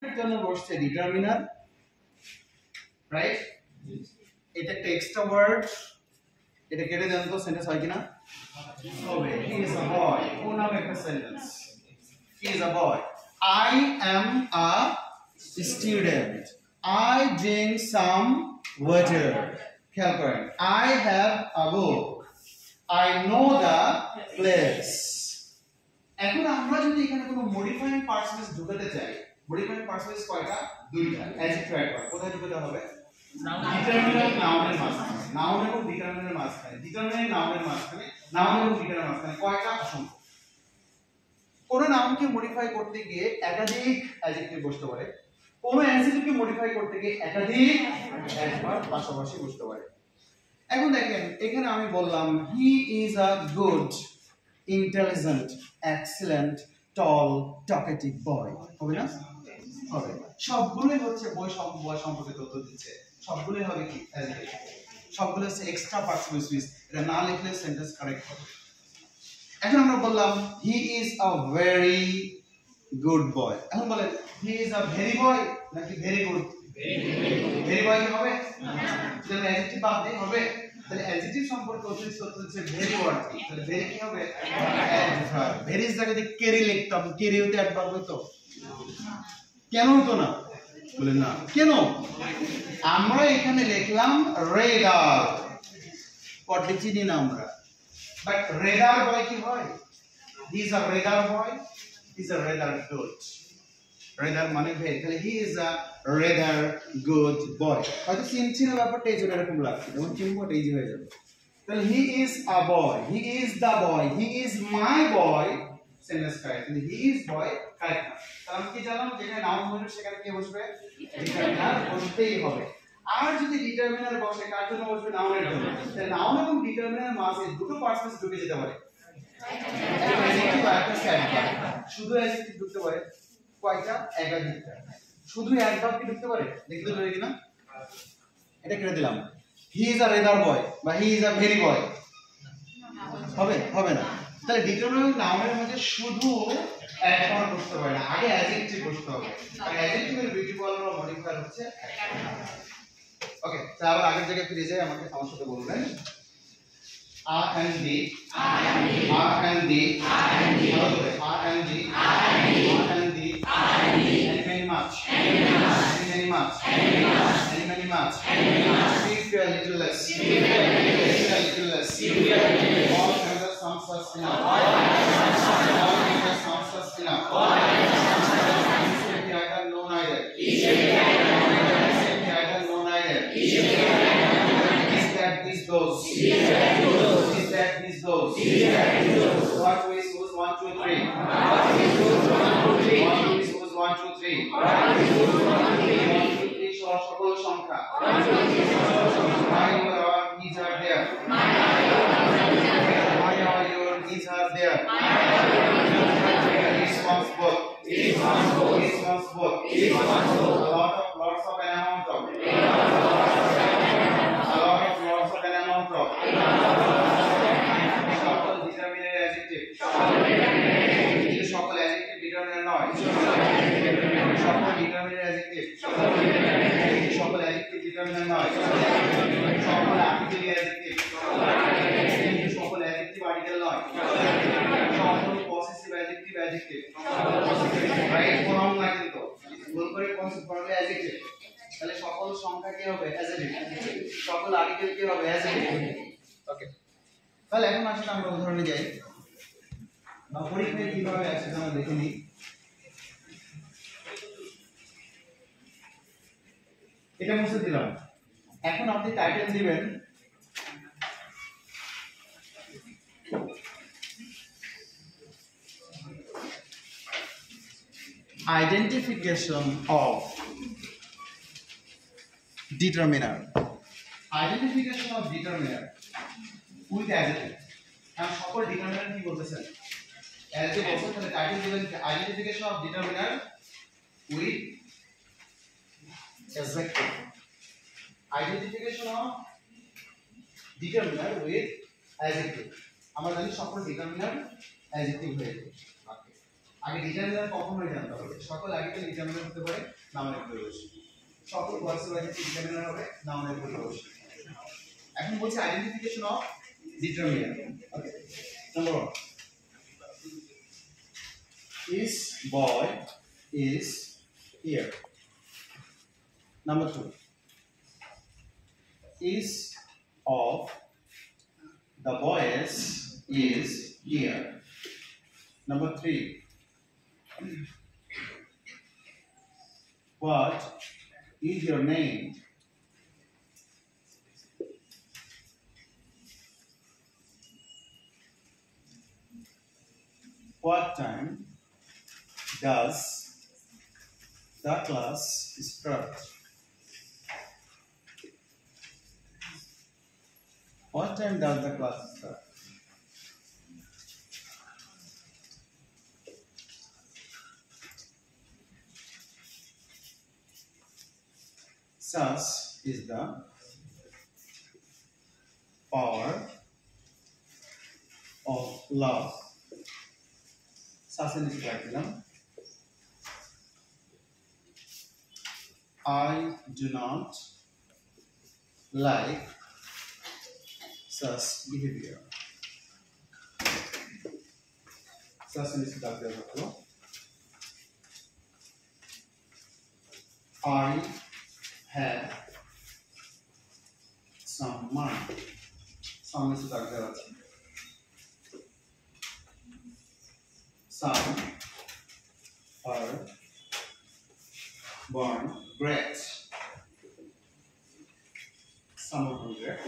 এর জন্য বসছে ডিটারমিনার, রাইট? এটা একটা এক্সট্রা ওয়ার্ড, এটা কেটে দেন তো সেন্টেন্স হয় কিনা? হবে। হি ইজ আ বয়, কোন নামে একটা sentence. He is a boy. I am a student. I drink some water. খেয়াল করেন, I have a book. I know the place. এখন আমরা যদি এখানে কোনো মডিফাইং পার্সেন্টেজ ঢুকাতে চাই, মডিফাইং পার্সেন্টেজ কয়টা? দুইটা। অ্যাডজেক্টিভ অ্যাড করা। কোথায় ঢুকাতে হবে? ডিটারমিনার নাউনের মাঝখানে, নাউন এবং ডিটারমিনারের মাঝখানে, ডিটারমিনার নাউনের মাঝখানে, নাউন এবং ডিটারমিনারের মাঝখানে কয়টা? অসংখ্য। কোন নাউনকে মডিফাই করতে গিয়ে একাধিক অ্যাডজেক্টিভ বসতে পারে, কোন অ্যাডজেক্টিভকে মডিফাই করতে গিয়ে একাধিক অ্যাডভার্ব পাশাপাশি বসতে পারে। এখন দেখেন, এখানে আমি বললাম he is a good, intelligent, excellent, tall, talkative boy, হবে না? হবে। সবগুলোই হচ্ছে বয় সম্পর্কে তথ্য দিচ্ছে, সবগুলোই হবে কি? অ্যাডজেক্টিভ। সবগুলো হচ্ছে এক্সট্রা পার্সোনাল সুইচ, এটা না লিখলে সেন্টেন্স কারেক্ট হবে। এখন আমরা বললাম he is a very good boy, এখন বলেন হি ইজ আ ভেরি বয় নাকি ভেরি গুড? ভেরি বয় কি হবে? তাহলে অ্যাডজেক্টিভ বাদ দিয়ে হবে, তাহলে অ্যাডজেক্টিভ সম্পর্কে অতিরিক্ত তথ্য হচ্ছে ভেরি ওয়ার্ড, তাহলে ভেরি কি হবে? অ্যাডভার্ব। ভেরি এর জায়গায় কেরি লিখতাম, কেরি হতে অ্যাডভার্ব হতো? কেন হতো না? বলেন না কেন? আমরা এখানে লিখলাম রেডার, পড়তে চিনি না আমরা, বাট রেডার বয় কি হয়? He is a rather boy, he is a rather good. Rather মানে ভেরি, তাহলে he is a rather good boy. হয়তো চিনছি না ব্যাপারটা, এই জন্য এরকম লাগছে, যেমন চিনবো এটা ইজি হয়ে যাবে। তাহলে he is a boy, he is the boy, he is my boy, sentence correct. তাহলে হি ইজ বয় কারেক্ট না। তাহলে আমি কি জানলাম, যেখানে নাউন বসবে সেখানে কি বসবে? ডিটারমিনার বসতেই হবে। আর যদি ডিটারমিনার বসে কার জন্য বসবে? নাউনের জন্য। তাহলে নাউন এবং ডিটারমিনার মাঝে দুটো পার্সেন্টেজ ঢুকে যেতে পারে, একটা অ্যাডজেক্টিভ আর একটা অ্যাডভার্ব। শুধু অ্যাডজেক্টিভ ঢুকতে পারে কয়টা? একাধিকটা। শুধু অ্যাডভার্ব কি ঢুকতে পারে? দেখতে পারে কিনা? এটা কেটে দিলাম। হি ইজ আ রেডার বয় বা হি ইজ আ ভেরি বয়, হবে? হবে না। তাহলে ডিটারমিনার নাউনের মধ্যে শুধু অ্যাডভার্ব বসতে পারে না, আগে অ্যাডজেক্টিভ বসতে হবে। আর অ্যাডজেক্টিভের বিউটিফুল বা মডিফায়ার হচ্ছে ওকে। তাহলে আবার আগের জায়গায় ফিরে যাই, আমাকে আমার সাথে বলবেন R and D, R and D, R and D, R and D, and many much, many much, and many much. If you are little less, if you are little less, all kinds of songs are enough, all kinds of songs are enough. If you are no neither, if you are no neither, is that this goes, is that this goes. What ways goes 1 2 3, 1 2 3, 1 2 3 সকল সংখ্যা। My or these are there, my or your these are there. Responsible, responsible, lots of an amount of, lots of an amount of. সকল determiner adjective, সকল adjective determiner নয়, সকল determiner adjective, সকল adjective determiner নয়, সকল article adjective, সকল adjective article নয়, সকল possessive adjective adjective, right pronoun না কিন্তু ভুল করে পসেসিভ করলে অ্যাডজেক্টিভ। তাহলে সকল সংখ্যা কি হবে? অ্যাডজেক্টিভ। সকল আর্টিকেল কি হবে? অ্যাডজেক্টিভ। ওকে, তাহলে এখন আসলে আমরা উদাহরণে যাই বা পরীক্ষায় কিভাবে আসে আমরা দেখে নিই। এটা মুছে দিলাম। এখন আপনি টাইটেল দিবেন identification of determiner, identification of determiner with adjective. কারণ সকল ডিটারমিনার কি বলতেছেন? অ্যাডজেক্টিভ বলছেন, তাহলে টাইটেল দিবেন identification of determiner with adjective, identification of determiner with adjective. আমরা জানি সকল ডিটারমিনার অ্যাডজেক্টিভ হয়ে যায়। আগে ডিটারমিনার কখনোই জানতে হবে সকল আগে তো ডিটারমিনার হতে পারে নাউনের পরিবর্তন সকল ওয়ার্ডসের আগে ডিটারমিনার হবে নাউনের পরিবর্তন এখন বলছি identification of determiner okay number 1 is boy is here number 2 is of the boys is here number 3 what is your name what time does the class start what time does the class start such is the power of love such is the I do not like such behavior such is the I have some money some is the some are born great some of them great